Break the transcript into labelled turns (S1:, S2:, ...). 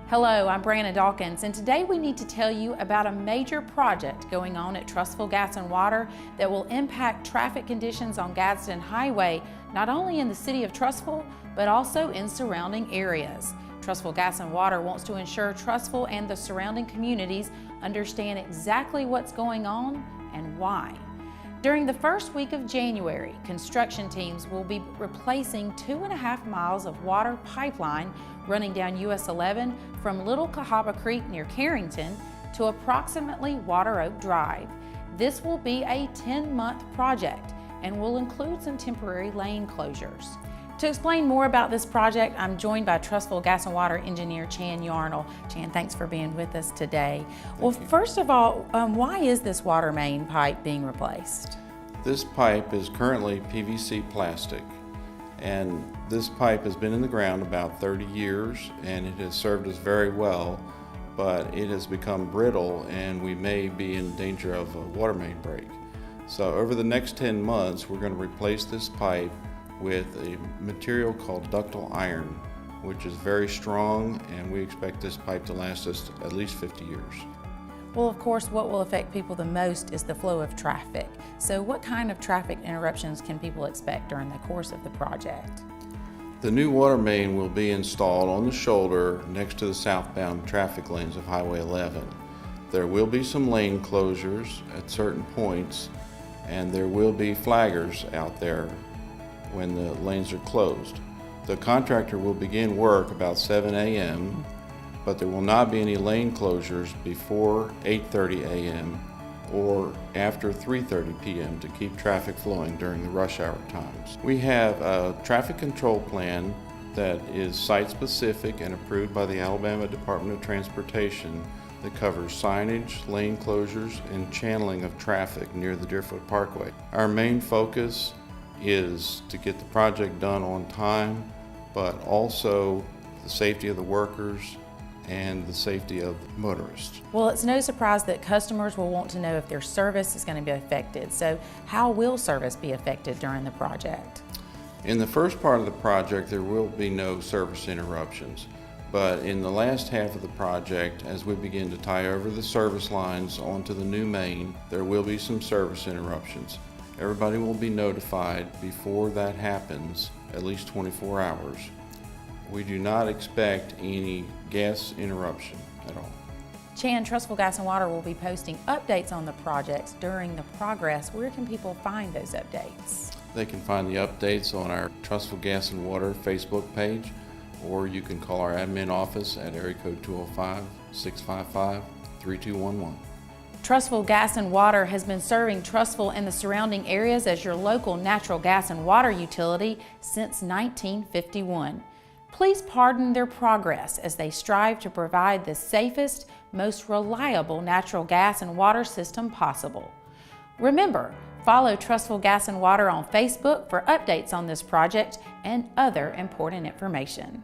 S1: Hello, I'm Brianna Dawkins, and today we need to tell you about a major project going on at Trussville Gas and Water that will impact traffic conditions on Gadsden Highway, not only in the city of Trussville, but also in surrounding areas. Trussville Gas and Water wants to ensure Trussville and the surrounding communities understand exactly what's going on and why. During the first week of January, construction teams will be replacing 2.5 miles of water pipeline running down US 11 from Little Cahaba Creek near Carrington to approximately Water Oak Drive. This will be a 10-month project and will include some temporary lane closures. To explain more about this project, I'm joined by Trussville Gas and Water engineer Chan Yarnell. Chan, thanks for being with us today. Well, first of all, why is this water main pipe being replaced?
S2: This pipe is currently PVC plastic, and this pipe has been in the ground about 30 years and it has served us very well, but it has become brittle and we may be in danger of a water main break. So over the next 10 months, we're going to replace this pipe with a material called ductile iron, which is very strong, and we expect this pipe to last us at least 50 years.
S1: Well, of course, what will affect people the most is the flow of traffic. So what kind of traffic interruptions can people expect during the course of the project?
S2: The new water main will be installed on the shoulder next to the southbound traffic lanes of Highway 11. There will be some lane closures at certain points, and there will be flaggers out there when the lanes are closed. The contractor will begin work about 7 a.m., but there will not be any lane closures before 8:30 a.m. or after 3:30 p.m. to keep traffic flowing during the rush hour times. We have a traffic control plan that is site-specific and approved by the Alabama Department of Transportation that covers signage, lane closures, and channeling of traffic near the Deerfoot Parkway. Our main focus is to get the project done on time, but also the safety of the workers and the safety of motorists.
S1: Well, it's no surprise that customers will want to know if their service is going to be affected. So how will service be affected during the project?
S2: In the first part of the project, there will be no service interruptions. But in the last half of the project, as we begin to tie over the service lines onto the new main, there will be some service interruptions. Everybody will be notified before that happens, at least 24 hours. We do not expect any gas interruption at all.
S1: Chan, Trussville Gas and Water will be posting updates on the projects during the progress. Where can people find those updates?
S2: They can find the updates on our Trussville Gas and Water Facebook page, or you can call our admin office at area code 205-655-3211.
S1: Trussville Gas and Water has been serving Trussville and the surrounding areas as your local natural gas and water utility since 1951. Please pardon their progress as they strive to provide the safest, most reliable natural gas and water system possible. Remember, follow Trussville Gas and Water on Facebook for updates on this project and other important information.